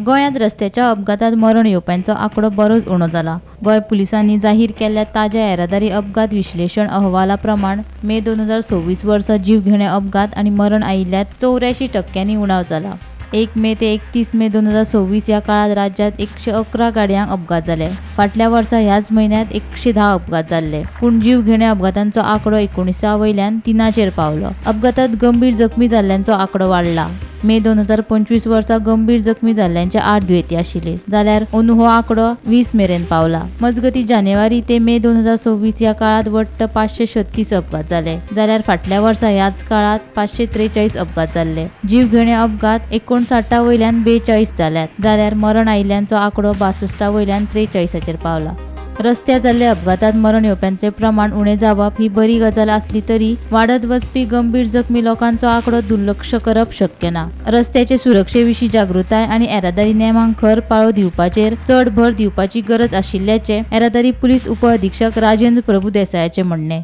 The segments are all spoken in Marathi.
गोंयांत रस्त्याच्या अपघातात मरण येवप्यांचो आंकडो बरोच उणो जाला। गोंय पुलिसांनी जाहीर केल्ल्या ताज्या येरादारी अपघात विश्लेशण अहवाला प्रमाण मे 2026 वर्सा जीवघेणे अपघात आणि मरण आयिल्ल्यात 84% उणाव जाला। 1 मे ते 31 मे 2026 ह्या काळात राज्यात 111 गाडयांक अपघात जाले। फाटल्या वर्सा ह्याच म्हयन्यात 110 अपघात जाल्ले, पूण जीवघेणे अपघातांचो आंकडो 19 वयल्यान 3 पावलो। अपघातात गंभीर जखमी जाल्ल्यांचो आंकडो वाडला। मे 2025 वर्सा गंभीर जखमी जाल्ल्यांचे 8 दुयेंती आशिल्ले, जाल्यार अंदू हो आंकडो 20 मेरेन पावला। मजगती जानेवारी ते मे 2026 ह्या काळात वट्ट 536 अपघात जाले, जाल्यार फाटल्या वर्सा ह्याच काळात 543 अपघात जाल्ले। जीवघेणे अपघात 59 वयल्यान 42 जाल्यात, जाल्यार मरण आयिल्ल्यांचो आंकडो 62 वयल्यान 43 पावला। रस्त्यार जाल्ल्या अपघातात मरण येवप्यांचे प्रमाण उणे जावप ही बरी गजाल आसली तरी वाडत वचपी गंभीर जखमी लोकांचो आंकडो दुर्लक्ष करप शक्य ना। रस्त्याचे सुरक्षेविशीं जागृताय आणि येरादारी नेमांक खर पाळो दिवपाचेर चड भर दिवपाची गरज आशिल्ल्याचे येरादारी पुलीस उप अधीक्षक राजेंद्र प्रभुदेसायाचे म्हणणे।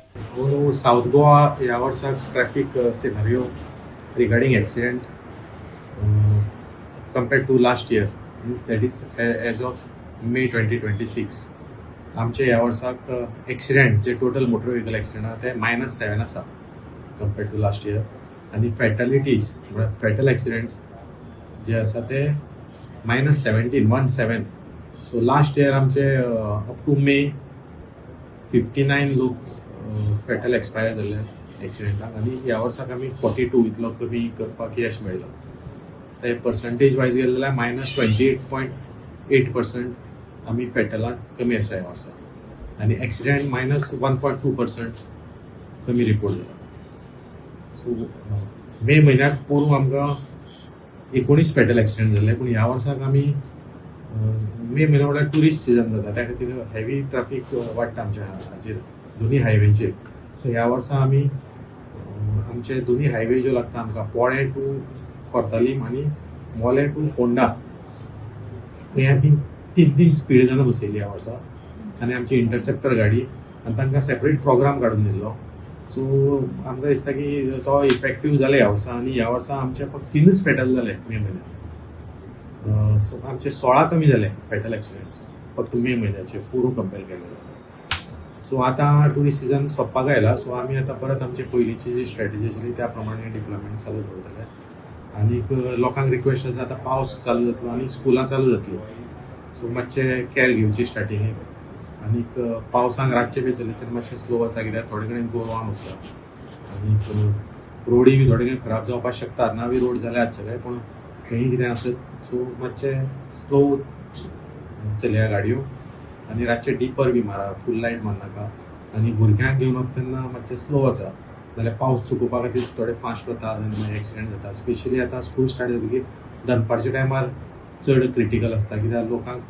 साउथ गोवा ह्या वर्साक traffic scenario regarding accident compared to last year, that is as of May 2026, आमचे ह्या वर्साक एक्सिडेंट जे टोटल मोटर व्हेकल एक्सिडेंट आसा ते -7 आसा कंपेर्ड टू लास्ट इयर, आनी फॅटलिटीज फॅटल एक्सिडेंट जे आसा ते -17 सो लास्ट इयर आमचे अप टू मे 59 लोक फॅटल एक्सपायर जाल्ले एक्सिडेंटाक, आनी ह्या वर्साक आमी 42 इतलो कमी करपाक यश मेळ्ळो। ते पर्संटेज वायज गेले जाल्यार -28.8% आमी फॅटलांत कमी आसा ह्या वर्सा, आनी एक्सिडेंट -1.2% कमी रिपोर्ट जाला। सो मे म्हयन्याक पूर्व आमकां 19 फॅटल एक्सिडेंट जाल्ले, पूण ह्या वर्साक आमी मे म्हयनो म्हळ्यार ट्युरिस्ट सिजन जाता, त्या खातीर हेवी ट्रॅफिक वाडटा आमच्या हाचेर दोनी हायवेचेर। सो ह्या वर्सा आमी आमचे दोनी हायवे ज्यो लागता आमकां पोळे टू कोर्तालीम आनी मोले टू फोंडा, थंय आमी 3 स्पीड गनां बसयली ह्या वर्सा, आनी आमची इंटरसेप्टर गाडी, आनी तांकां सेपरेट प्रोग्राम काडून दिल्लो। सो आमकां दिसता की तो इफेक्टीव जाले ह्या वर्सा, आनी ह्या वर्सा आमचे फक्त 3 फॅटल जाले मे म्हयन्यात। सो आमचे 16 कमी जाले फॅटल एक्सिडेंट्स फक्त मे म्हयन्याचे पूर्व कंपेर केले जाल्यार। सो आतां टुरिस्ट सिजन सोंपपाक आयला, सो आमी आतां परत आमचे पयलींची जी स्ट्रॅटेजी आशिल्ली त्या प्रमाणे डिप्लॉयमेंट चालू दवरतले। आनी लोकांक रिक्वेस्ट आसा, आतां पावस चालू जातलो आनी स्कुलां चालू जातली, सो मातशे कॅर घेवची स्टार्टिंगेक, आनीक पावसांक रातचे बी चलयता तेन्ना मातशें स्लो वचा, कित्याक थोडे कडेन गोरवां आसा, आनीक रोडी बी थोडे कडेन खराब जावपाक शकतात, नवी रोड जाल्यात सगळे, पूण खंयी कितें आसत, सो मातशे स्लो चलया गाडयो, आनी रातचे डिपर बी मारा, फूल लायट मारनाका, आनी भुरग्यांक घेवन वता तेन्ना मातशें स्लो वचा, जाल्यार पावस चुकोवपा खातीर थोडे फास्ट वता आनी मागीर एक्सिडेंट जाता। स्पेशली आतां स्कूल स्टार्ट जातकीर दनपारच्या टायमार चड क्रिटिकल आसता, कित्याक लोकांक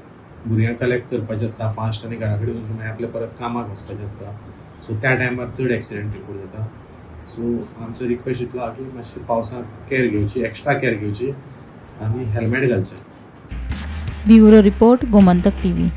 भुरग्यांक कलेक्ट करपाचें आसता फास्ट, आनी घरा कडेन वचून मागीर आपल्या परत कामाक वचपाचें आसता, सो त्या टायमार चड एक्सिडेंट रिपोर्ट जाता। सो आमचो रिक्वेस्ट इतलो आहा की मातशी पावसांत कॅर घेवची, एक्स्ट्रा कॅर घेवची, आनी हेल्मेट घालचें। Bureau report, Gomantak TV.